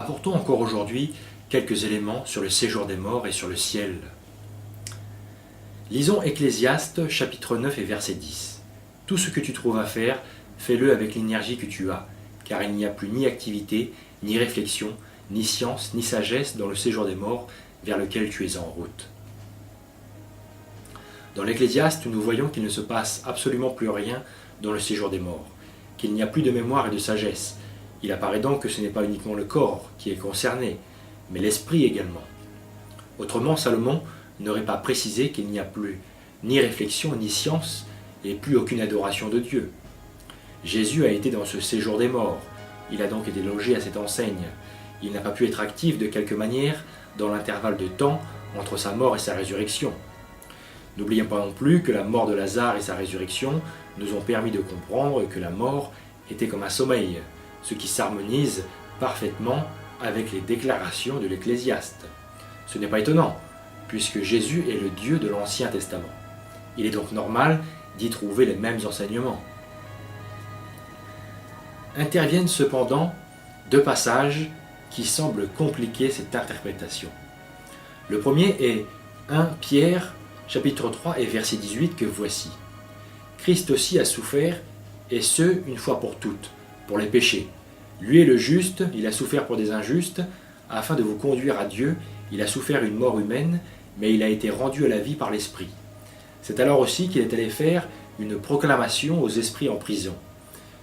Apportons encore aujourd'hui quelques éléments sur le séjour des morts et sur le ciel. Lisons Ecclésiaste chapitre 9 et verset 10. Tout ce que tu trouves à faire, fais-le avec l'énergie que tu as, car il n'y a plus ni activité, ni réflexion, ni science, ni sagesse dans le séjour des morts vers lequel tu es en route. Dans l'Ecclésiaste, nous voyons qu'il ne se passe absolument plus rien dans le séjour des morts, qu'il n'y a plus de mémoire et de sagesse. Il apparaît donc que ce n'est pas uniquement le corps qui est concerné, mais l'esprit également. Autrement, Salomon n'aurait pas précisé qu'il n'y a plus ni réflexion ni science et plus aucune adoration de Dieu. Jésus a été dans ce séjour des morts, il a donc été logé à cette enseigne. Il n'a pas pu être actif de quelque manière dans l'intervalle de temps entre sa mort et sa résurrection. N'oublions pas non plus que la mort de Lazare et sa résurrection nous ont permis de comprendre que la mort était comme un sommeil, ce qui s'harmonise parfaitement avec les déclarations de l'Ecclésiaste. Ce n'est pas étonnant, puisque Jésus est le Dieu de l'Ancien Testament. Il est donc normal d'y trouver les mêmes enseignements. Interviennent cependant deux passages qui semblent compliquer cette interprétation. Le premier est 1 Pierre chapitre 3 et verset 18 que voici. Christ aussi a souffert, et ce, une fois pour toutes, pour les péchés. Lui est le juste, il a souffert pour des injustes, afin de vous conduire à Dieu, il a souffert une mort humaine, mais il a été rendu à la vie par l'Esprit. C'est alors aussi qu'il est allé faire une proclamation aux esprits en prison.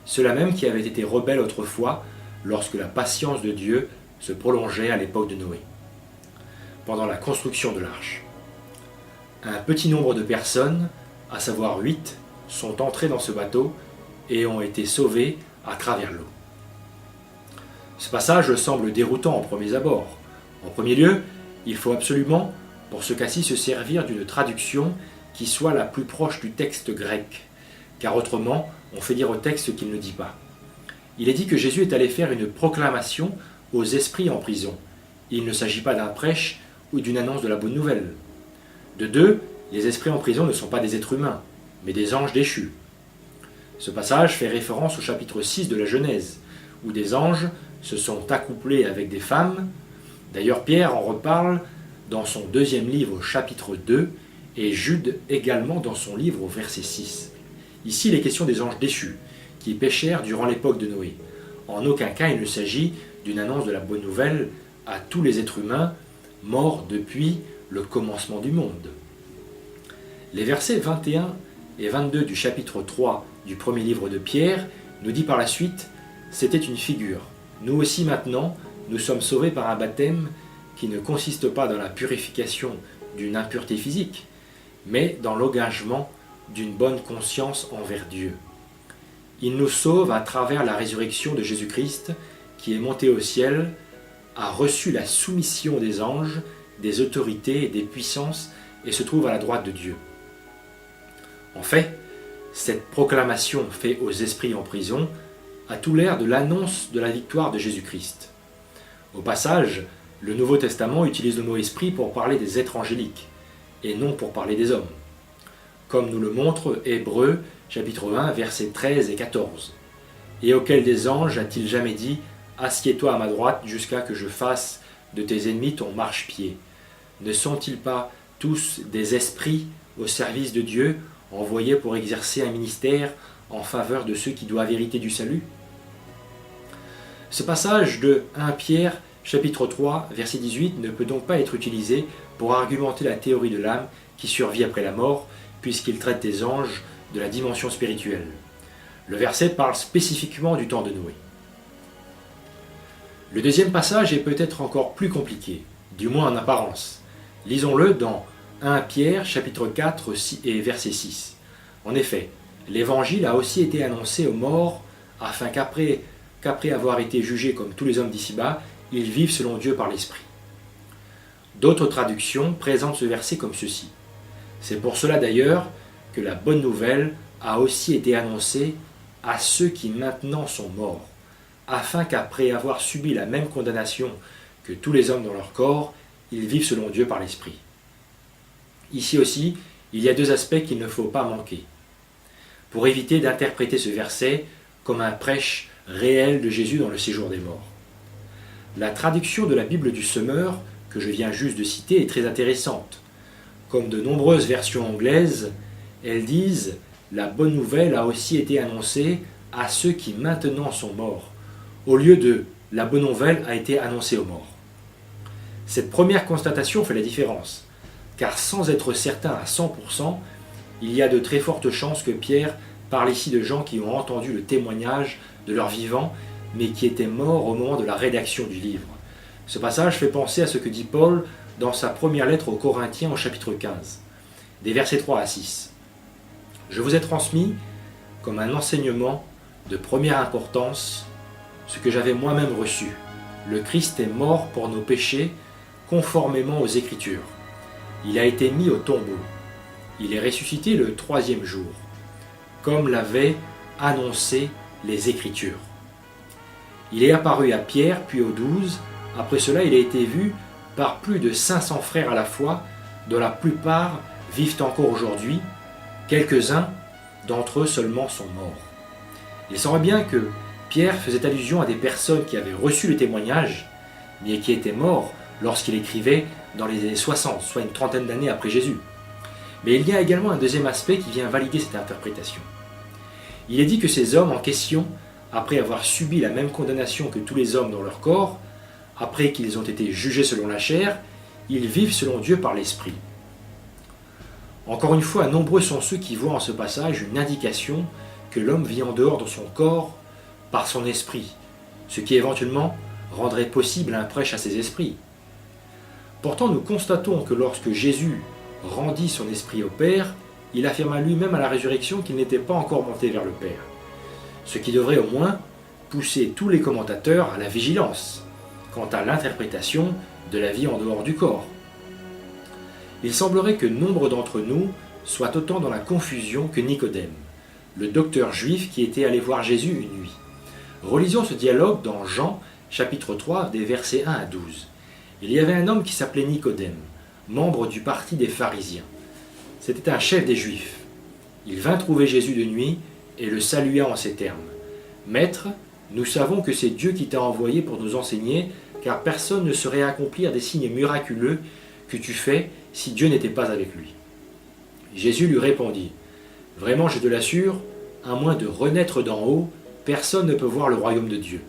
Ceux-là même qui avaient été rebelles autrefois, lorsque la patience de Dieu se prolongeait à l'époque de Noé. Pendant la construction de l'arche. Un petit nombre de personnes, à savoir 8, sont entrées dans ce bateau et ont été sauvées à travers l'eau. Ce passage semble déroutant en premiers abords. En premier lieu, il faut absolument, pour ce cas-ci, se servir d'une traduction qui soit la plus proche du texte grec, car autrement, on fait dire au texte ce qu'il ne dit pas. Il est dit que Jésus est allé faire une proclamation aux esprits en prison. Il ne s'agit pas d'un prêche ou d'une annonce de la bonne nouvelle. De deux, les esprits en prison ne sont pas des êtres humains, mais des anges déchus. Ce passage fait référence au chapitre 6 de la Genèse, où des anges se sont accouplés avec des femmes. D'ailleurs, Pierre en reparle dans son deuxième livre au chapitre 2, et Jude également dans son livre au verset 6. Ici, il est question des anges déchus, qui péchèrent durant l'époque de Noé. En aucun cas, il ne s'agit d'une annonce de la bonne nouvelle à tous les êtres humains morts depuis le commencement du monde. Les versets 21 et 22 du chapitre 3 du premier livre de Pierre nous dit par la suite « C'était une figure. Nous aussi maintenant, nous sommes sauvés par un baptême qui ne consiste pas dans la purification d'une impureté physique, mais dans l'engagement d'une bonne conscience envers Dieu. Il nous sauve à travers la résurrection de Jésus-Christ, qui est monté au ciel, a reçu la soumission des anges, des autorités et des puissances, et se trouve à la droite de Dieu. En fait, cette proclamation faite aux esprits en prison a tout l'air de l'annonce de la victoire de Jésus-Christ. Au passage, le Nouveau Testament utilise le mot esprit pour parler des êtres angéliques, et non pour parler des hommes, comme nous le montre Hébreux chapitre 1 versets 13 et 14. Et auquel des anges a-t-il jamais dit « Assieds-toi à ma droite jusqu'à que je fasse de tes ennemis ton marchepied » Ne sont-ils pas tous des esprits au service de Dieu, envoyés pour exercer un ministère en faveur de ceux qui doivent hériter du salut? Ce passage de 1 Pierre chapitre 3 verset 18 ne peut donc pas être utilisé pour argumenter la théorie de l'âme qui survit après la mort, puisqu'il traite des anges de la dimension spirituelle. Le verset parle spécifiquement du temps de Noé. Le deuxième passage est peut-être encore plus compliqué, du moins en apparence. Lisons-le dans 1 Pierre chapitre 4 et verset 6. En effet, l'évangile a aussi été annoncé aux morts, afin qu'après avoir été jugés comme tous les hommes d'ici-bas, ils vivent selon Dieu par l'Esprit. D'autres traductions présentent ce verset comme ceci. C'est pour cela d'ailleurs que la bonne nouvelle a aussi été annoncée à ceux qui maintenant sont morts, afin qu'après avoir subi la même condamnation que tous les hommes dans leur corps, ils vivent selon Dieu par l'Esprit. Ici aussi, il y a deux aspects qu'il ne faut pas manquer. Pour éviter d'interpréter ce verset comme un prêche réel de Jésus dans le séjour des morts. La traduction de la Bible du Semeur, que je viens juste de citer, est très intéressante. Comme de nombreuses versions anglaises, elles disent « La bonne nouvelle a aussi été annoncée à ceux qui maintenant sont morts », au lieu de « La bonne nouvelle a été annoncée aux morts ». Cette première constatation fait la différence, car sans être certain à 100%, il y a de très fortes chances que Pierre parle ici de gens qui ont entendu le témoignage de leur vivant, mais qui étaient morts au moment de la rédaction du livre. Ce passage fait penser à ce que dit Paul dans sa première lettre aux Corinthiens au chapitre 15, des versets 3 à 6. « Je vous ai transmis, comme un enseignement de première importance, ce que j'avais moi-même reçu. Le Christ est mort pour nos péchés, conformément aux Écritures. Il a été mis au tombeau. Il est ressuscité le 3e jour, comme l'avaient annoncé les Écritures. Il est apparu à Pierre, puis aux 12. Après cela, il a été vu par plus de 500 frères à la fois, dont la plupart vivent encore aujourd'hui. Quelques-uns d'entre eux seulement sont morts. » Il semble bien que Pierre faisait allusion à des personnes qui avaient reçu le témoignage, mais qui étaient morts lorsqu'il écrivait dans les années 60, soit une trentaine d'années après Jésus. Mais il y a également un deuxième aspect qui vient valider cette interprétation. Il est dit que ces hommes en question, après avoir subi la même condamnation que tous les hommes dans leur corps, après qu'ils ont été jugés selon la chair, ils vivent selon Dieu par l'Esprit. Encore une fois, nombreux sont ceux qui voient en ce passage une indication que l'homme vit en dehors de son corps par son esprit, ce qui éventuellement rendrait possible un prêche à ses esprits. Pourtant, nous constatons que lorsque Jésus rendit son esprit au Père, il affirma lui-même à la résurrection qu'il n'était pas encore monté vers le Père, ce qui devrait au moins pousser tous les commentateurs à la vigilance quant à l'interprétation de la vie en dehors du corps. Il semblerait que nombre d'entre nous soient autant dans la confusion que Nicodème, le docteur juif qui était allé voir Jésus une nuit. Relisons ce dialogue dans Jean, chapitre 3, des versets 1 à 12. Il y avait un homme qui s'appelait Nicodème, membre du parti des pharisiens. C'était un chef des Juifs. Il vint trouver Jésus de nuit et le salua en ces termes. « Maître, nous savons que c'est Dieu qui t'a envoyé pour nous enseigner, car personne ne saurait accomplir des signes miraculeux que tu fais si Dieu n'était pas avec lui. » Jésus lui répondit, « Vraiment, je te l'assure, à moins de renaître d'en haut, personne ne peut voir le royaume de Dieu. »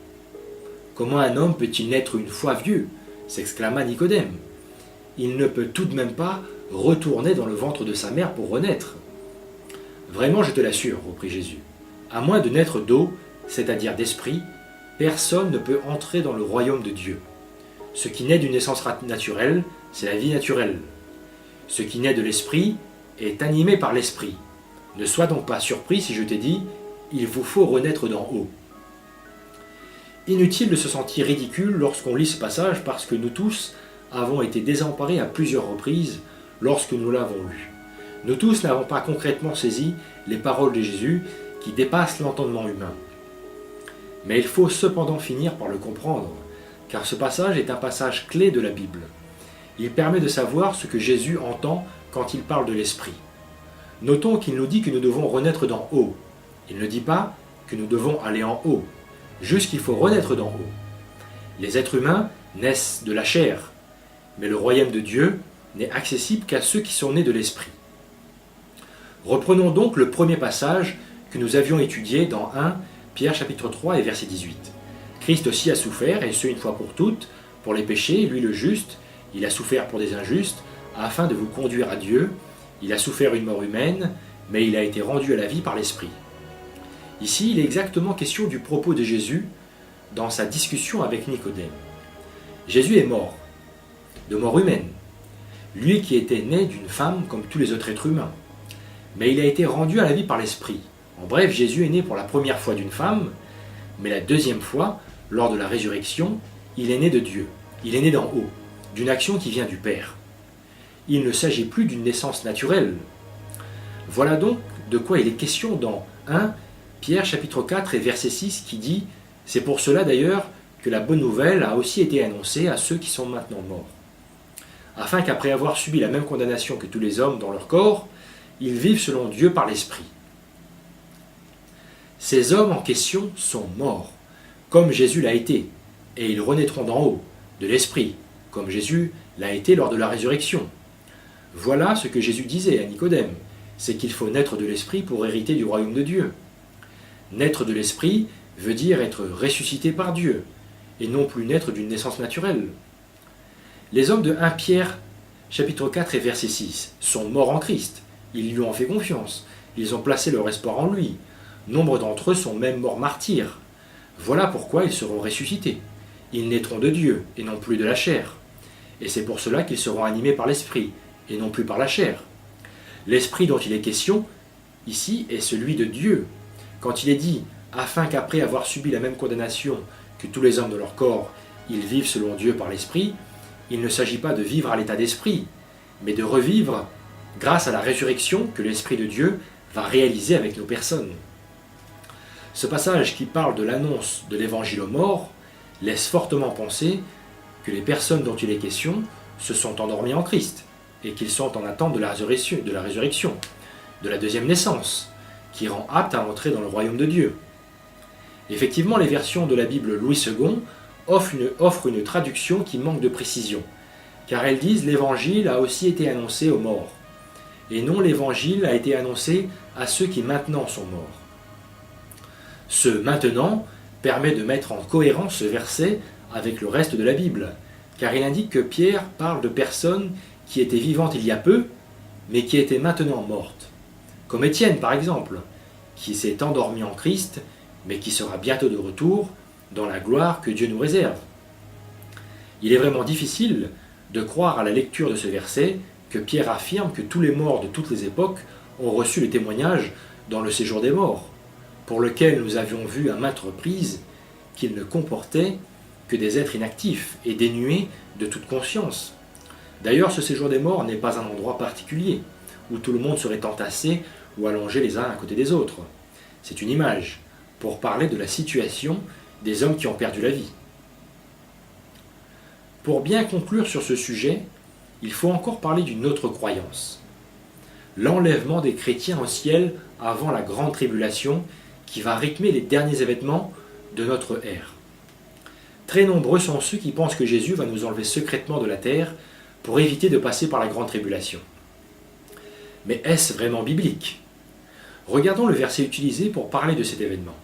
« Comment un homme peut-il naître une fois vieux ?» s'exclama Nicodème. « Il ne peut tout de même pas retourner dans le ventre de sa mère pour renaître. »« Vraiment, je te l'assure, reprit Jésus, à moins de naître d'eau, c'est-à-dire d'esprit, personne ne peut entrer dans le royaume de Dieu. Ce qui naît d'une naissance naturelle, c'est la vie naturelle. Ce qui naît de l'esprit est animé par l'esprit. Ne sois donc pas surpris si je t'ai dit, il vous faut renaître d'en haut. » Inutile de se sentir ridicule lorsqu'on lit ce passage parce que nous tous avons été désemparés à plusieurs reprises lorsque nous l'avons lu. Nous tous n'avons pas concrètement saisi les paroles de Jésus qui dépassent l'entendement humain. Mais il faut cependant finir par le comprendre, car ce passage est un passage clé de la Bible. Il permet de savoir ce que Jésus entend quand il parle de l'Esprit. Notons qu'il nous dit que nous devons renaître d'en haut. Il ne dit pas que nous devons aller en haut, juste qu'il faut renaître d'en haut. Les êtres humains naissent de la chair, mais le royaume de Dieu n'est accessible qu'à ceux qui sont nés de l'Esprit. Reprenons donc le premier passage que nous avions étudié dans 1 Pierre chapitre 3 et verset 18. Christ aussi a souffert, et ce une fois pour toutes, pour les péchés, lui le juste, il a souffert pour des injustes, afin de vous conduire à Dieu. Il a souffert une mort humaine, mais il a été rendu à la vie par l'Esprit. Ici, il est exactement question du propos de Jésus dans sa discussion avec Nicodème. Jésus est mort, de mort humaine, lui qui était né d'une femme comme tous les autres êtres humains. Mais il a été rendu à la vie par l'Esprit. En bref, Jésus est né pour la première fois d'une femme, mais la deuxième fois, lors de la résurrection, il est né de Dieu. Il est né d'en haut, d'une action qui vient du Père. Il ne s'agit plus d'une naissance naturelle. Voilà donc de quoi il est question dans 1 Pierre chapitre 4 et verset 6 qui dit « C'est pour cela d'ailleurs que la bonne nouvelle a aussi été annoncée à ceux qui sont maintenant morts, afin qu'après avoir subi la même condamnation que tous les hommes dans leur corps, ils vivent selon Dieu par l'Esprit. » Ces hommes en question sont morts, comme Jésus l'a été, et ils renaîtront d'en haut, de l'Esprit, comme Jésus l'a été lors de la résurrection. Voilà ce que Jésus disait à Nicodème, c'est qu'il faut naître de l'Esprit pour hériter du royaume de Dieu. Naître de l'Esprit veut dire être ressuscité par Dieu, et non plus naître d'une naissance naturelle. Les hommes de 1 Pierre, chapitre 4 et verset 6, sont morts en Christ. Ils lui ont fait confiance. Ils ont placé leur espoir en lui. Nombre d'entre eux sont même morts martyrs. Voilà pourquoi ils seront ressuscités. Ils naîtront de Dieu et non plus de la chair. Et c'est pour cela qu'ils seront animés par l'Esprit et non plus par la chair. L'Esprit dont il est question ici est celui de Dieu. Quand il est dit « afin qu'après avoir subi la même condamnation que tous les hommes de leur corps, ils vivent selon Dieu par l'Esprit », il ne s'agit pas de vivre à l'état d'esprit, mais de revivre grâce à la résurrection que l'Esprit de Dieu va réaliser avec nos personnes. Ce passage qui parle de l'annonce de l'Évangile aux morts laisse fortement penser que les personnes dont il est question se sont endormies en Christ et qu'ils sont en attente de la résurrection, de la deuxième naissance, qui rend apte à entrer dans le royaume de Dieu. Effectivement, les versions de la Bible Louis II offrent une traduction qui manque de précision, car elles disent « l'Évangile a aussi été annoncé aux morts », et non « l'Évangile a été annoncé à ceux qui maintenant sont morts ». Ce « maintenant » permet de mettre en cohérence ce verset avec le reste de la Bible, car il indique que Pierre parle de personnes qui étaient vivantes il y a peu, mais qui étaient maintenant mortes, comme Étienne par exemple, qui s'est endormi en Christ, mais qui sera bientôt de retour dans la gloire que Dieu nous réserve. Il est vraiment difficile de croire à la lecture de ce verset que Pierre affirme que tous les morts de toutes les époques ont reçu le témoignage dans le séjour des morts, pour lequel nous avions vu à maintes reprises qu'il ne comportait que des êtres inactifs et dénués de toute conscience. D'ailleurs, ce séjour des morts n'est pas un endroit particulier, où tout le monde serait entassé ou allongé les uns à côté des autres. C'est une image, pour parler de la situation des hommes qui ont perdu la vie. Pour bien conclure sur ce sujet, il faut encore parler d'une autre croyance. L'enlèvement des chrétiens au ciel avant la grande tribulation qui va rythmer les derniers événements de notre ère. Très nombreux sont ceux qui pensent que Jésus va nous enlever secrètement de la terre pour éviter de passer par la grande tribulation. Mais est-ce vraiment biblique ? Regardons le verset utilisé pour parler de cet événement.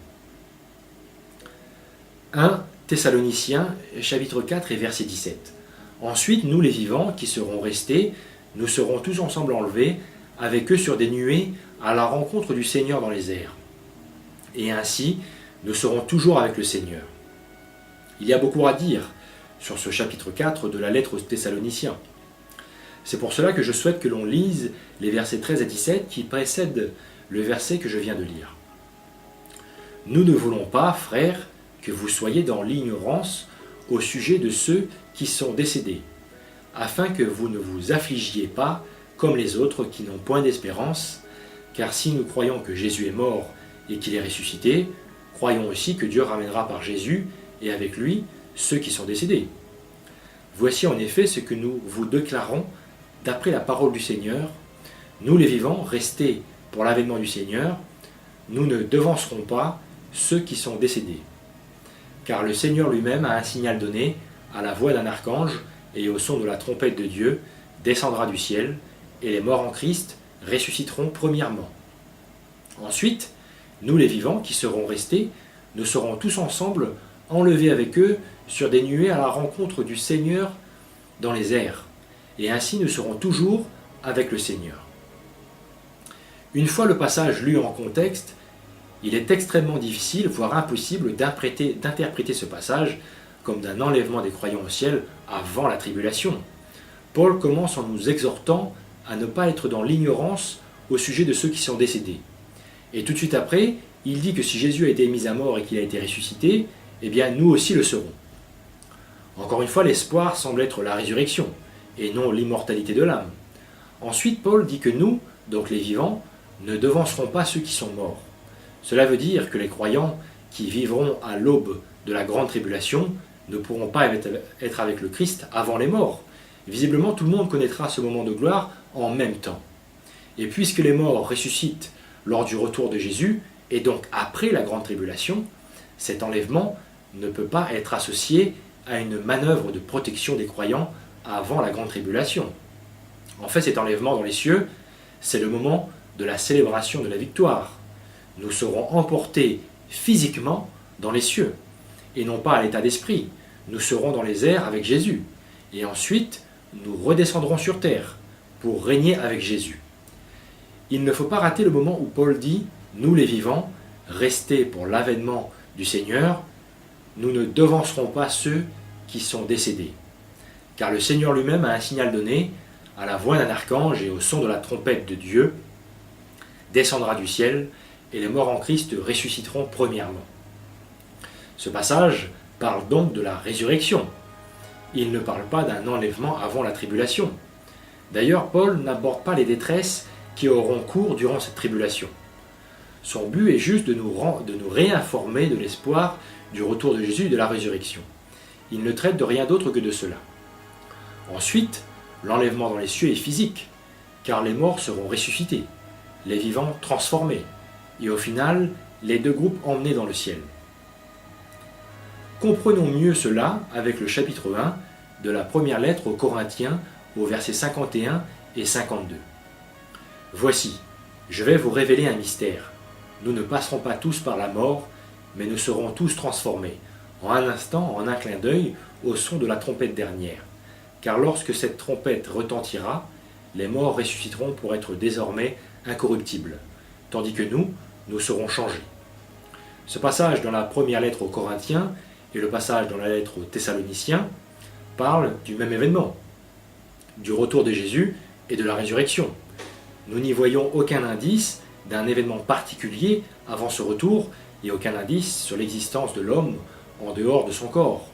1 Thessaloniciens, chapitre 4 et verset 17. Ensuite, nous les vivants qui serons restés, nous serons tous ensemble enlevés avec eux sur des nuées à la rencontre du Seigneur dans les airs. Et ainsi, nous serons toujours avec le Seigneur. Il y a beaucoup à dire sur ce chapitre 4 de la lettre aux Thessaloniciens. C'est pour cela que je souhaite que l'on lise les versets 13 à 17 qui précèdent le verset que je viens de lire. Nous ne voulons pas, frères, que vous soyez dans l'ignorance au sujet de ceux qui sont décédés, afin que vous ne vous affligiez pas comme les autres qui n'ont point d'espérance, car si nous croyons que Jésus est mort et qu'il est ressuscité, croyons aussi que Dieu ramènera par Jésus et avec lui ceux qui sont décédés. Voici en effet ce que nous vous déclarons d'après la parole du Seigneur. Nous les vivants, restés pour l'avènement du Seigneur, nous ne devancerons pas ceux qui sont décédés. Car le Seigneur lui-même a un signal donné, à la voix d'un archange et au son de la trompette de Dieu, descendra du ciel, et les morts en Christ ressusciteront premièrement. Ensuite, nous les vivants qui serons restés, nous serons tous ensemble enlevés avec eux sur des nuées à la rencontre du Seigneur dans les airs, et ainsi nous serons toujours avec le Seigneur. Une fois le passage lu en contexte, il est extrêmement difficile, voire impossible, d'interpréter ce passage comme d'un enlèvement des croyants au ciel avant la tribulation. Paul commence en nous exhortant à ne pas être dans l'ignorance au sujet de ceux qui sont décédés. Et tout de suite après, il dit que si Jésus a été mis à mort et qu'il a été ressuscité, eh bien nous aussi le serons. Encore une fois, l'espoir semble être la résurrection, et non l'immortalité de l'âme. Ensuite, Paul dit que nous, donc les vivants, ne devancerons pas ceux qui sont morts. Cela veut dire que les croyants qui vivront à l'aube de la grande tribulation ne pourront pas être avec le Christ avant les morts. Visiblement, tout le monde connaîtra ce moment de gloire en même temps. Et puisque les morts ressuscitent lors du retour de Jésus, et donc après la grande tribulation, cet enlèvement ne peut pas être associé à une manœuvre de protection des croyants avant la grande tribulation. En fait, cet enlèvement dans les cieux, c'est le moment de la célébration de la victoire. Nous serons emportés physiquement dans les cieux, et non pas à l'état d'esprit. Nous serons dans les airs avec Jésus, et ensuite nous redescendrons sur terre pour régner avec Jésus. Il ne faut pas rater le moment où Paul dit « Nous les vivants, restés pour l'avènement du Seigneur, nous ne devancerons pas ceux qui sont décédés. Car le Seigneur lui-même a un signal donné, à la voix d'un archange et au son de la trompette de Dieu, descendra du ciel, et les morts en Christ ressusciteront premièrement. » Ce passage parle donc de la résurrection. Il ne parle pas d'un enlèvement avant la tribulation. D'ailleurs, Paul n'aborde pas les détresses qui auront cours durant cette tribulation. Son but est juste de nous réinformer de l'espoir du retour de Jésus et de la résurrection. Il ne traite de rien d'autre que de cela. Ensuite, l'enlèvement dans les cieux est physique, car les morts seront ressuscités, les vivants transformés, et au final, les deux groupes emmenés dans le ciel. Comprenons mieux cela avec le chapitre 1 de la première lettre aux Corinthiens, au versets 51 et 52. Voici, je vais vous révéler un mystère. Nous ne passerons pas tous par la mort, mais nous serons tous transformés, en un instant, en un clin d'œil, au son de la trompette dernière. Car lorsque cette trompette retentira, les morts ressusciteront pour être désormais incorruptibles, tandis que nous serons changés. Ce passage dans la première lettre aux Corinthiens et le passage dans la lettre aux Thessaloniciens parlent du même événement, du retour de Jésus et de la résurrection. Nous n'y voyons aucun indice d'un événement particulier avant ce retour et aucun indice sur l'existence de l'homme en dehors de son corps.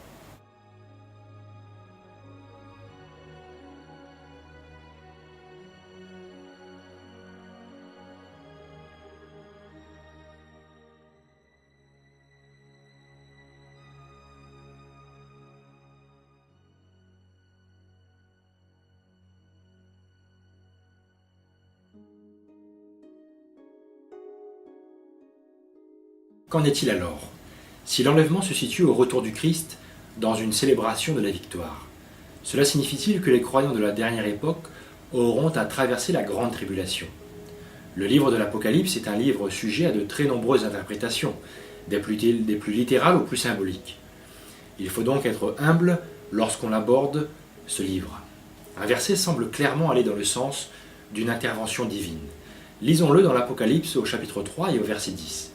Qu'en est-il alors? Si l'enlèvement se situe au retour du Christ dans une célébration de la victoire, cela signifie-t-il que les croyants de la dernière époque auront à traverser la grande tribulation? Le livre de l'Apocalypse est un livre sujet à de très nombreuses interprétations, des plus littérales aux plus symboliques. Il faut donc être humble lorsqu'on aborde ce livre. Un verset semble clairement aller dans le sens d'une intervention divine. Lisons-le dans l'Apocalypse au chapitre 3 et au verset 10.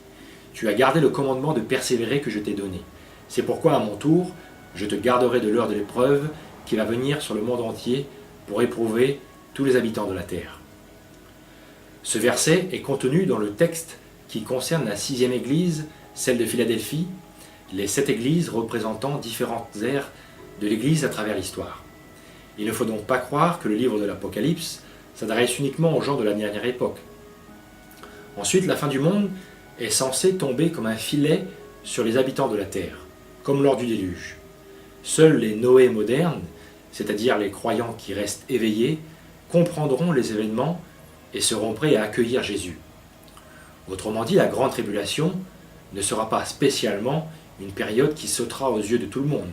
Tu as gardé le commandement de persévérer que je t'ai donné. C'est pourquoi, à mon tour, je te garderai de l'heure de l'épreuve qui va venir sur le monde entier pour éprouver tous les habitants de la terre. Ce verset est contenu dans le texte qui concerne la 6e église, celle de Philadelphie, les 7 églises représentant différentes ères de l'église à travers l'histoire. Il ne faut donc pas croire que le livre de l'Apocalypse s'adresse uniquement aux gens de la dernière époque. Ensuite, la fin du monde est censé tomber comme un filet sur les habitants de la terre, comme lors du déluge. Seuls les Noé modernes, c'est-à-dire les croyants qui restent éveillés, comprendront les événements et seront prêts à accueillir Jésus. Autrement dit, la grande tribulation ne sera pas spécialement une période qui sautera aux yeux de tout le monde.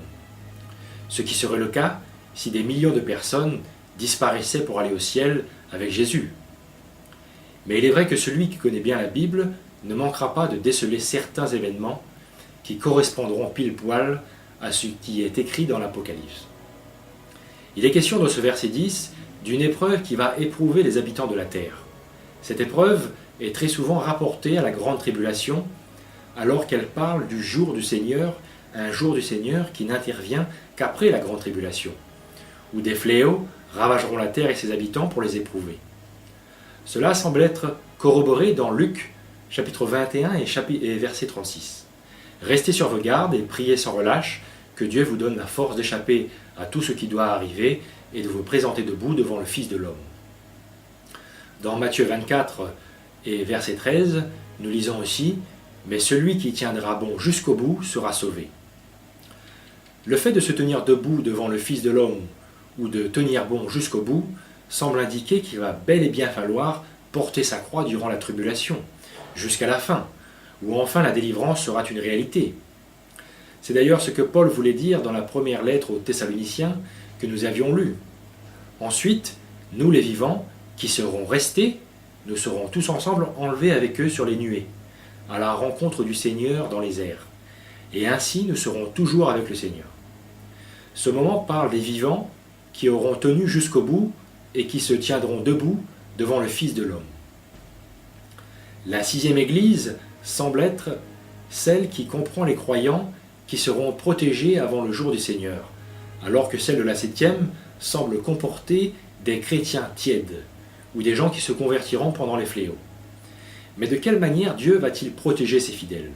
Ce qui serait le cas si des millions de personnes disparaissaient pour aller au ciel avec Jésus. Mais il est vrai que celui qui connaît bien la Bible ne manquera pas de déceler certains événements qui correspondront pile poil à ce qui est écrit dans l'Apocalypse. Il est question dans ce verset 10 d'une épreuve qui va éprouver les habitants de la terre. Cette épreuve est très souvent rapportée à la grande tribulation, alors qu'elle parle du jour du Seigneur, un jour du Seigneur qui n'intervient qu'après la grande tribulation, où des fléaux ravageront la terre et ses habitants pour les éprouver. Cela semble être corroboré dans Luc, chapitre 21 et verset 36. Restez sur vos gardes et priez sans relâche, que Dieu vous donne la force d'échapper à tout ce qui doit arriver et de vous présenter debout devant le Fils de l'homme. Dans Matthieu 24 et verset 13, nous lisons aussi « Mais celui qui tiendra bon jusqu'au bout sera sauvé ». Le fait de se tenir debout devant le Fils de l'homme ou de tenir bon jusqu'au bout semble indiquer qu'il va bel et bien falloir porter sa croix durant la tribulation, jusqu'à la fin, où enfin la délivrance sera une réalité. C'est d'ailleurs ce que Paul voulait dire dans la première lettre aux Thessaloniciens que nous avions lue. Ensuite, nous les vivants, qui serons restés, nous serons tous ensemble enlevés avec eux sur les nuées, à la rencontre du Seigneur dans les airs. Et ainsi nous serons toujours avec le Seigneur. Ce moment parle des vivants qui auront tenu jusqu'au bout et qui se tiendront debout devant le Fils de l'homme. La 6e Église semble être celle qui comprend les croyants qui seront protégés avant le jour du Seigneur, alors que celle de la 7e semble comporter des chrétiens tièdes, ou des gens qui se convertiront pendant les fléaux. Mais de quelle manière Dieu va-t-il protéger ses fidèles?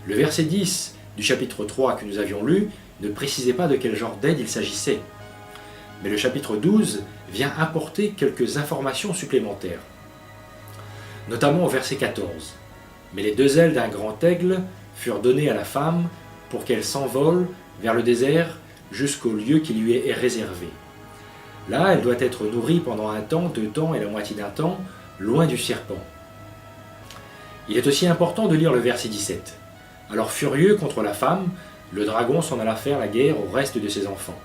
Le verset 10 du chapitre 3 que nous avions lu ne précisait pas de quel genre d'aide il s'agissait. Mais le chapitre 12 vient apporter quelques informations supplémentaires. Notamment au verset 14. « Mais les 2 ailes d'un grand aigle furent données à la femme pour qu'elle s'envole vers le désert jusqu'au lieu qui lui est réservé. Là, elle doit être nourrie pendant 1 temps, 2 temps et la moitié d'un temps, loin du serpent. » Il est aussi important de lire le verset 17. « Alors furieux contre la femme, le dragon s'en alla faire la guerre au reste de ses enfants. »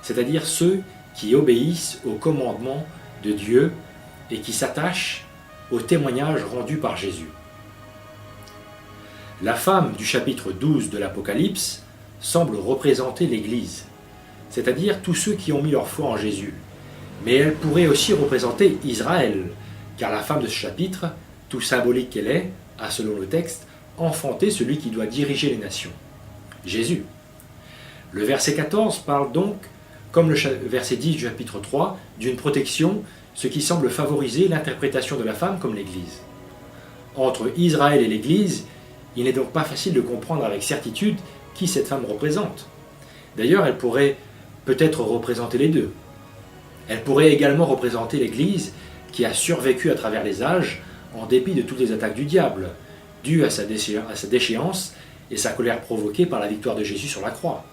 C'est-à-dire ceux qui obéissent au commandement de Dieu et qui s'attachent au témoignage rendu par Jésus. La femme du chapitre 12 de l'Apocalypse semble représenter l'Église, c'est-à-dire tous ceux qui ont mis leur foi en Jésus. Mais elle pourrait aussi représenter Israël, car la femme de ce chapitre, tout symbolique qu'elle est, a selon le texte, enfanté celui qui doit diriger les nations, Jésus. Le verset 14 parle donc, comme le verset 10 du chapitre 3, d'une protection, ce qui semble favoriser l'interprétation de la femme comme l'Église. Entre Israël et l'Église, il n'est donc pas facile de comprendre avec certitude qui cette femme représente. D'ailleurs, elle pourrait peut-être représenter les deux. Elle pourrait également représenter l'Église qui a survécu à travers les âges en dépit de toutes les attaques du diable, dues à sa déchéance et sa colère provoquée par la victoire de Jésus sur la croix.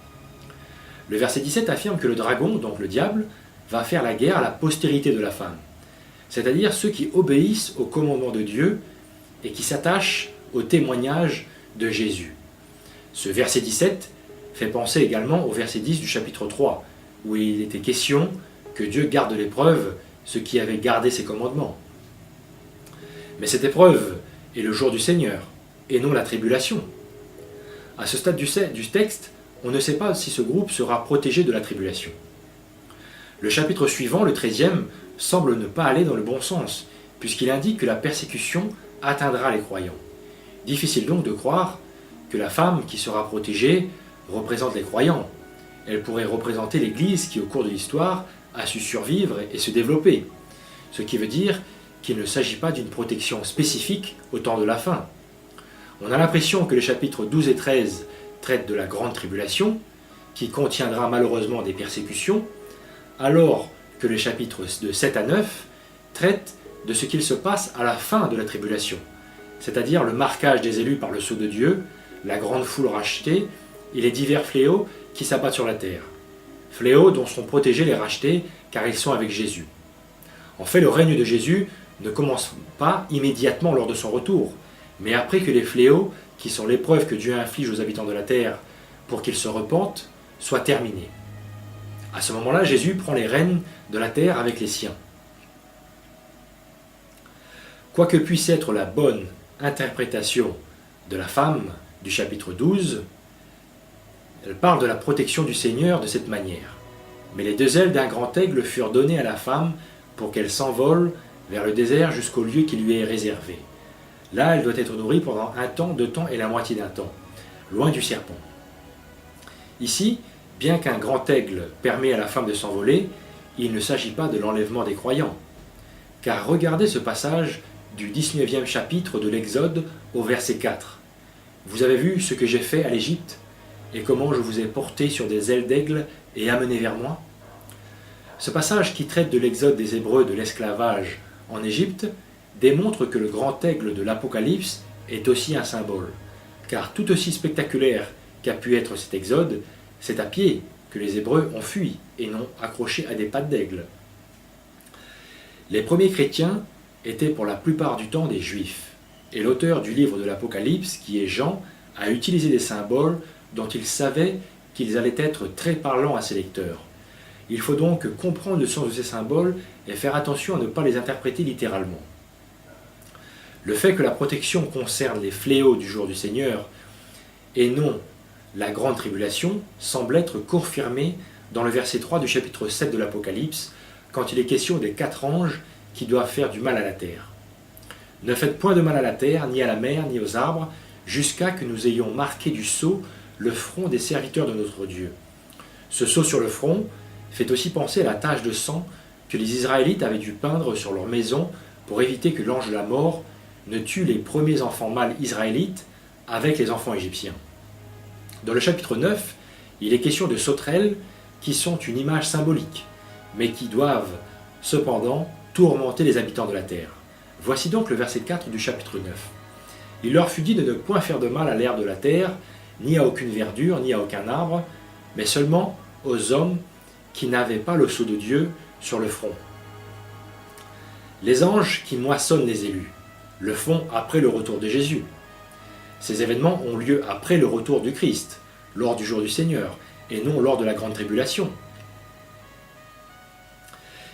Le verset 17 affirme que le dragon, donc le diable, va faire la guerre à la postérité de la femme, c'est-à-dire ceux qui obéissent au commandement de Dieu et qui s'attachent au témoignage de Jésus. Ce verset 17 fait penser également au verset 10 du chapitre 3, où il était question que Dieu garde l'épreuve ceux qui avaient gardé ses commandements. Mais cette épreuve est le jour du Seigneur, et non la tribulation. À ce stade du texte, on ne sait pas si ce groupe sera protégé de la tribulation. Le chapitre suivant, le 13e, semble ne pas aller dans le bon sens, puisqu'il indique que la persécution atteindra les croyants. Difficile donc de croire que la femme qui sera protégée représente les croyants. Elle pourrait représenter l'Église qui, au cours de l'histoire, a su survivre et se développer. Ce qui veut dire qu'il ne s'agit pas d'une protection spécifique au temps de la fin. On a l'impression que les chapitres 12 et 13 traitent de la grande tribulation, qui contiendra malheureusement des persécutions, alors que les chapitres de 7 à 9 traitent de ce qu'il se passe à la fin de la tribulation, c'est-à-dire le marquage des élus par le sceau de Dieu, la grande foule rachetée et les divers fléaux qui s'abattent sur la terre. Fléaux dont sont protégés les rachetés car ils sont avec Jésus. En fait, le règne de Jésus ne commence pas immédiatement lors de son retour, mais après que les fléaux, qui sont l'épreuve que Dieu inflige aux habitants de la terre pour qu'ils se repentent, soient terminés. À ce moment-là, Jésus prend les rênes de la terre avec les siens. Quoi que puisse être la bonne interprétation de la femme du chapitre 12, elle parle de la protection du Seigneur de cette manière. Mais les 2 ailes d'un grand aigle furent données à la femme pour qu'elle s'envole vers le désert jusqu'au lieu qui lui est réservé. Là, elle doit être nourrie pendant 1 temps, 2 temps et la moitié d'un temps, loin du serpent. Ici, bien qu'un grand aigle permet à la femme de s'envoler, il ne s'agit pas de l'enlèvement des croyants. Car regardez ce passage du 19e chapitre de l'Exode au verset 4. Vous avez vu ce que j'ai fait à l'Égypte, et comment je vous ai porté sur des ailes d'aigle et amené vers moi. Ce passage qui traite de l'exode des Hébreux de l'esclavage en Égypte démontre que le grand aigle de l'Apocalypse est aussi un symbole, car tout aussi spectaculaire qu'a pu être cet exode, c'est à pied que les Hébreux ont fui et non accrochés à des pattes d'aigle. Les premiers chrétiens étaient pour la plupart du temps des Juifs, et l'auteur du livre de l'Apocalypse, qui est Jean, a utilisé des symboles dont il savait qu'ils allaient être très parlants à ses lecteurs. Il faut donc comprendre le sens de ces symboles et faire attention à ne pas les interpréter littéralement. Le fait que la protection concerne les fléaux du jour du Seigneur et non la grande tribulation semble être confirmé dans le verset 3 du chapitre 7 de l'Apocalypse, quand il est question des 4 anges qui doivent faire du mal à la terre. Ne faites point de mal à la terre, ni à la mer, ni aux arbres, jusqu'à que nous ayons marqué du sceau le front des serviteurs de notre Dieu. Ce sceau sur le front fait aussi penser à la tache de sang que les Israélites avaient dû peindre sur leur maison pour éviter que l'ange de la mort ne tue les premiers enfants mâles israélites avec les enfants égyptiens. Dans le chapitre 9, il est question de sauterelles qui sont une image symbolique, mais qui doivent cependant tourmenter les habitants de la terre. Voici donc le verset 4 du chapitre 9. Il leur fut dit de ne point faire de mal à l'herbe de la terre, ni à aucune verdure, ni à aucun arbre, mais seulement aux hommes qui n'avaient pas le sceau de Dieu sur le front. Les anges qui moissonnent les élus le font après le retour de Jésus. Ces événements ont lieu après le retour du Christ, lors du jour du Seigneur, et non lors de la grande tribulation.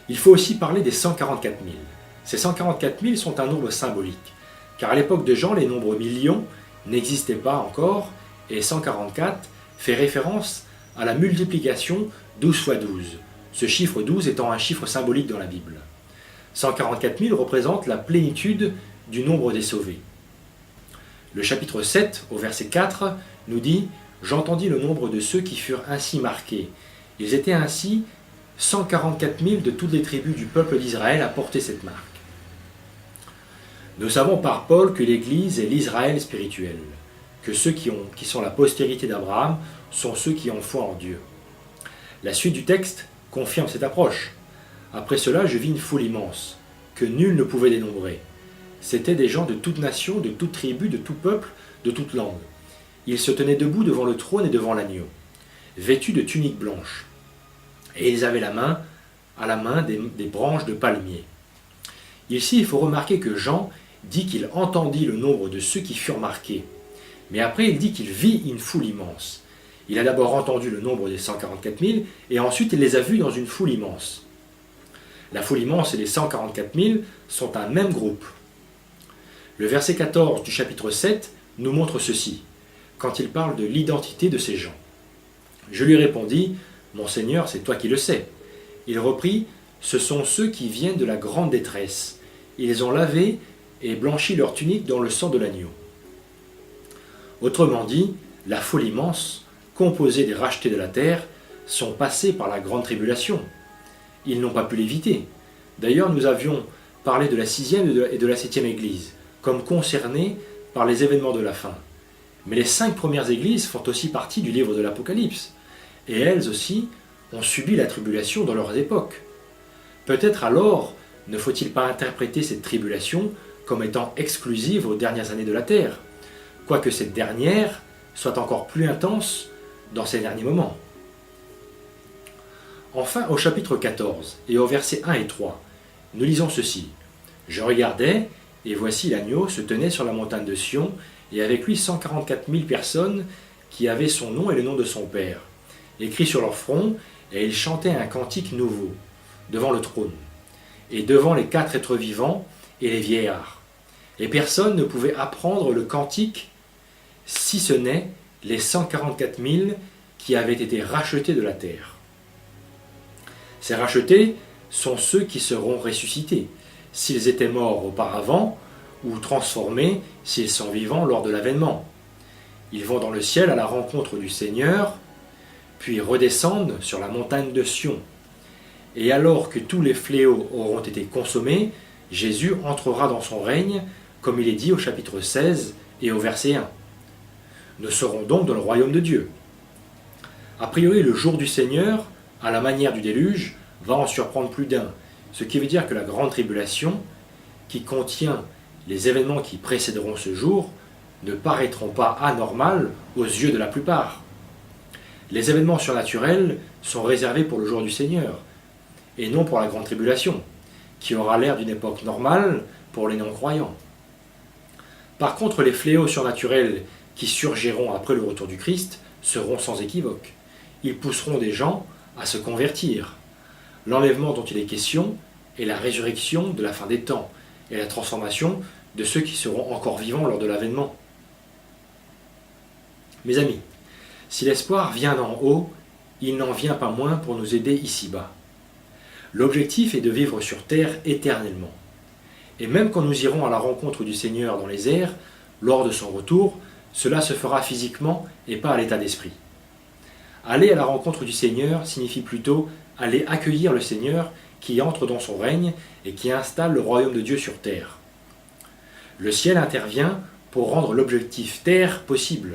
Il faut aussi parler des 144 000. Ces 144 000 sont un nombre symbolique, car à l'époque de Jean, les nombres millions n'existaient pas encore, et 144 fait référence à la multiplication 12 fois 12, ce chiffre 12 étant un chiffre symbolique dans la Bible. 144 000 représente la plénitude du nombre des sauvés. Le chapitre 7, au verset 4, nous dit « J'entendis le nombre de ceux qui furent ainsi marqués. Ils étaient ainsi 144 000 de toutes les tribus du peuple d'Israël à porter cette marque. » Nous savons par Paul que l'Église est l'Israël spirituel, que ceux qui sont la postérité d'Abraham sont ceux qui ont foi en Dieu. La suite du texte confirme cette approche. Après cela, je vis une foule immense, que nul ne pouvait dénombrer. C'étaient des gens de toute nation, de toute tribu, de tout peuple, de toute langue. Ils se tenaient debout devant le trône et devant l'agneau, vêtus de tuniques blanches. Et ils avaient à la main des branches de palmier. Ici, il faut remarquer que Jean dit qu'il entendit le nombre de ceux qui furent marqués. Mais après, il dit qu'il vit une foule immense. Il a d'abord entendu le nombre des 144 000, et ensuite il les a vus dans une foule immense. La foule immense et les 144 000 sont un même groupe. Le verset 14 du chapitre 7 nous montre ceci, quand il parle de l'identité de ces gens. Je lui répondis, « Mon Seigneur, c'est toi qui le sais. » Il reprit, « Ce sont ceux qui viennent de la grande détresse. Ils ont lavé et blanchi leur tunique dans le sang de l'agneau. » Autrement dit, la foule immense, composée des rachetés de la terre, sont passés par la grande tribulation. Ils n'ont pas pu l'éviter. D'ailleurs, nous avions parlé de la 6e et de la 7e église, comme concernées par les événements de la fin. Mais les 5 premières églises font aussi partie du livre de l'Apocalypse, et elles aussi ont subi la tribulation dans leurs époques. Peut-être alors ne faut-il pas interpréter cette tribulation comme étant exclusive aux dernières années de la terre, quoique cette dernière soit encore plus intense dans ces derniers moments. Enfin, au chapitre 14 et au verset 1 et 3, nous lisons ceci. « Je regardais, et voici l'agneau se tenait sur la montagne de Sion, et avec lui 144 000 personnes qui avaient son nom et le nom de son Père, écrits sur leur front, et ils chantaient un cantique nouveau, devant le trône, et devant les 4 êtres vivants et les vieillards. Et personne ne pouvait apprendre le cantique, si ce n'est les 144 000 qui avaient été rachetés de la terre. Ces rachetés sont ceux qui seront ressuscités, s'ils étaient morts auparavant, ou transformés s'ils sont vivants lors de l'avènement. Ils vont dans le ciel à la rencontre du Seigneur, puis redescendent sur la montagne de Sion. Et alors que tous les fléaux auront été consommés, Jésus entrera dans son règne, comme il est dit au chapitre 16 et au verset 1. Nous serons donc dans le royaume de Dieu. A priori, le jour du Seigneur, à la manière du déluge, va en surprendre plus d'un, ce qui veut dire que la grande tribulation, qui contient les événements qui précéderont ce jour, ne paraîtront pas anormales aux yeux de la plupart. Les événements surnaturels sont réservés pour le jour du Seigneur, et non pour la grande tribulation, qui aura l'air d'une époque normale pour les non-croyants. Par contre, les fléaux surnaturels qui surgiront après le retour du Christ seront sans équivoque. Ils pousseront des gens à se convertir. L'enlèvement dont il est question est la résurrection de la fin des temps et la transformation de ceux qui seront encore vivants lors de l'avènement. Mes amis, si l'espoir vient d'en haut, il n'en vient pas moins pour nous aider ici-bas. L'objectif est de vivre sur terre éternellement. Et même quand nous irons à la rencontre du Seigneur dans les airs, lors de son retour, cela se fera physiquement et pas à l'état d'esprit. Aller à la rencontre du Seigneur signifie plutôt aller accueillir le Seigneur qui entre dans son règne et qui installe le royaume de Dieu sur terre. Le ciel intervient pour rendre l'objectif terre possible,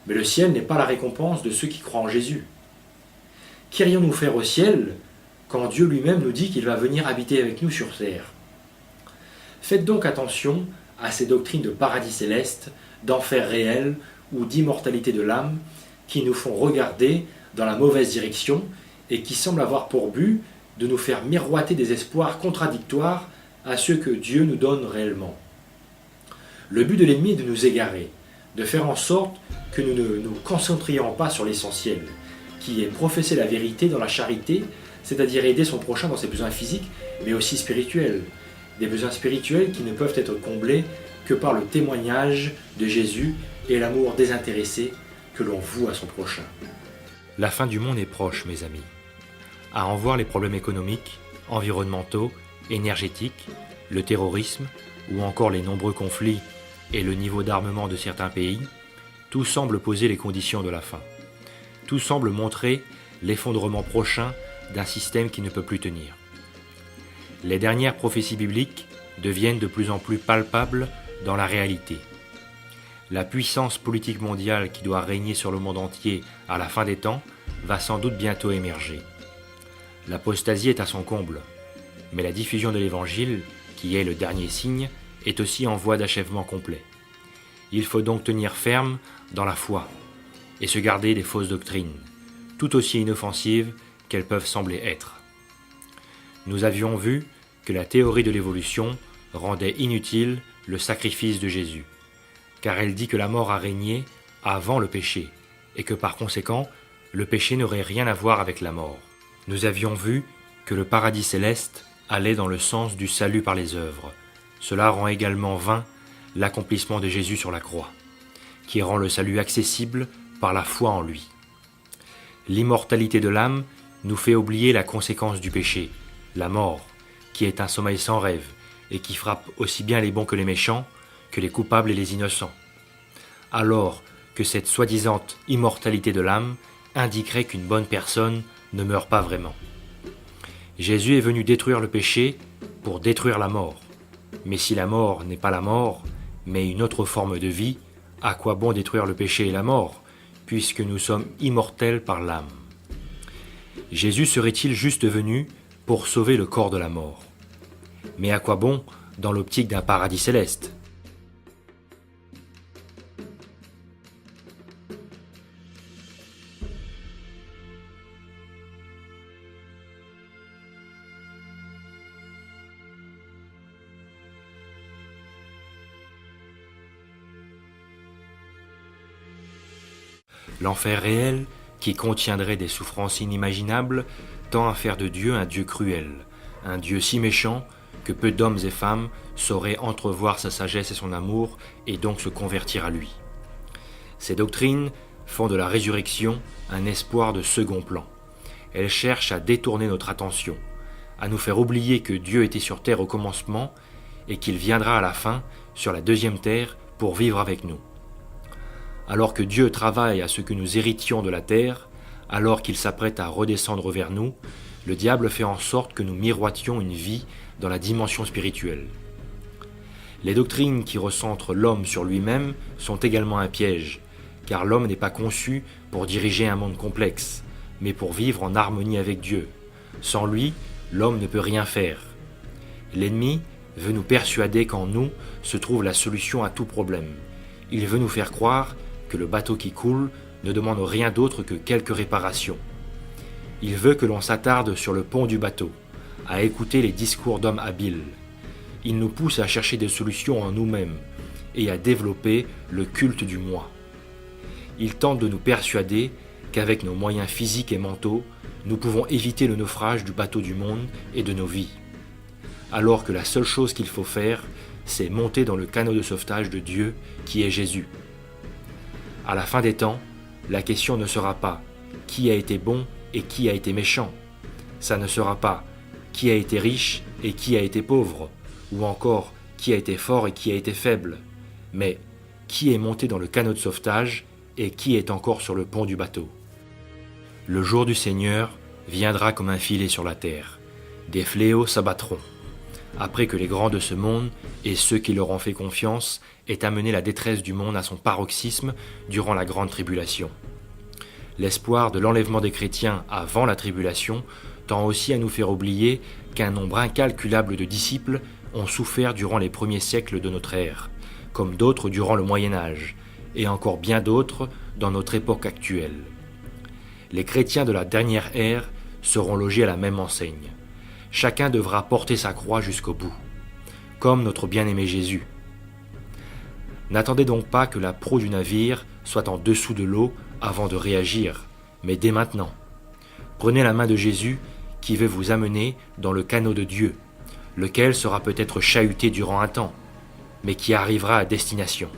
mais le ciel n'est pas la récompense de ceux qui croient en Jésus. Qu'irions-nous faire au ciel quand Dieu lui-même nous dit qu'il va venir habiter avec nous sur terre? Faites donc attention à ces doctrines de paradis céleste, d'enfer réel ou d'immortalité de l'âme qui nous font regarder dans la mauvaise direction et qui semblent avoir pour but de nous faire miroiter des espoirs contradictoires à ceux que Dieu nous donne réellement. Le but de l'ennemi est de nous égarer, de faire en sorte que nous ne nous concentrions pas sur l'essentiel, qui est professer la vérité dans la charité, c'est-à-dire aider son prochain dans ses besoins physiques, mais aussi spirituels. Des besoins spirituels qui ne peuvent être comblés que par le témoignage de Jésus et l'amour désintéressé que l'on voue à son prochain. La fin du monde est proche, mes amis. À en voir les problèmes économiques, environnementaux, énergétiques, le terrorisme ou encore les nombreux conflits et le niveau d'armement de certains pays, tout semble poser les conditions de la fin. Tout semble montrer l'effondrement prochain d'un système qui ne peut plus tenir. Les dernières prophéties bibliques deviennent de plus en plus palpables dans la réalité. La puissance politique mondiale qui doit régner sur le monde entier à la fin des temps va sans doute bientôt émerger. L'apostasie est à son comble, mais la diffusion de l'Évangile, qui est le dernier signe, est aussi en voie d'achèvement complet. Il faut donc tenir ferme dans la foi et se garder des fausses doctrines, tout aussi inoffensives qu'elles peuvent sembler être. Nous avions vu que la théorie de l'évolution rendait inutile le sacrifice de Jésus, car elle dit que la mort a régné avant le péché, et que par conséquent, le péché n'aurait rien à voir avec la mort. Nous avions vu que le paradis céleste allait dans le sens du salut par les œuvres. Cela rend également vain l'accomplissement de Jésus sur la croix, qui rend le salut accessible par la foi en lui. L'immortalité de l'âme nous fait oublier la conséquence du péché, la mort, qui est un sommeil sans rêve et qui frappe aussi bien les bons que les méchants, que les coupables et les innocents. Alors que cette soi-disant immortalité de l'âme indiquerait qu'une bonne personne ne meurt pas vraiment. Jésus est venu détruire le péché pour détruire la mort. Mais si la mort n'est pas la mort, mais une autre forme de vie, à quoi bon détruire le péché et la mort, puisque nous sommes immortels par l'âme? Jésus serait-il juste venu pour sauver le corps de la mort? Mais à quoi bon dans l'optique d'un paradis céleste? L'enfer réel, qui contiendrait des souffrances inimaginables, tend à faire de Dieu un Dieu cruel, un Dieu si méchant que peu d'hommes et femmes sauraient entrevoir sa sagesse et son amour et donc se convertir à lui. Ces doctrines font de la résurrection un espoir de second plan. Elles cherchent à détourner notre attention, à nous faire oublier que Dieu était sur terre au commencement et qu'il viendra à la fin sur la deuxième terre pour vivre avec nous. Alors que Dieu travaille à ce que nous héritions de la terre, alors qu'il s'apprête à redescendre vers nous, le diable fait en sorte que nous miroitions une vie dans la dimension spirituelle. Les doctrines qui recentrent l'homme sur lui-même sont également un piège, car l'homme n'est pas conçu pour diriger un monde complexe, mais pour vivre en harmonie avec Dieu. Sans lui, l'homme ne peut rien faire. L'ennemi veut nous persuader qu'en nous se trouve la solution à tout problème. Il veut nous faire croire que le bateau qui coule ne demande rien d'autre que quelques réparations. Il veut que l'on s'attarde sur le pont du bateau, à écouter les discours d'hommes habiles. Il nous pousse à chercher des solutions en nous-mêmes et à développer le culte du moi. ils tentent de nous persuader qu'avec nos moyens physiques et mentaux, nous pouvons éviter le naufrage du bateau du monde et de nos vies. Alors que la seule chose qu'il faut faire, c'est monter dans le canot de sauvetage de Dieu qui est Jésus. À la fin des temps, la question ne sera pas qui a été bon et qui a été méchant. Ça ne sera pas qui a été riche et qui a été pauvre, ou encore qui a été fort et qui a été faible, mais qui est monté dans le canot de sauvetage et qui est encore sur le pont du bateau. Le jour du Seigneur viendra comme un filet sur la terre. Des fléaux s'abattront. Après que les grands de ce monde et ceux qui leur ont fait confiance aient amené la détresse du monde à son paroxysme durant la grande tribulation. L'espoir de l'enlèvement des chrétiens avant la tribulation tend aussi à nous faire oublier qu'un nombre incalculable de disciples ont souffert durant les premiers siècles de notre ère, comme d'autres durant le Moyen-Âge, et encore bien d'autres dans notre époque actuelle. Les chrétiens de la dernière ère seront logés à la même enseigne. Chacun devra porter sa croix jusqu'au bout, comme notre bien-aimé Jésus. N'attendez donc pas que la proue du navire soit en dessous de l'eau avant de réagir, mais dès maintenant. Prenez la main de Jésus qui veut vous amener dans le canot de Dieu, lequel sera peut-être chahuté durant un temps, mais qui arrivera à destination.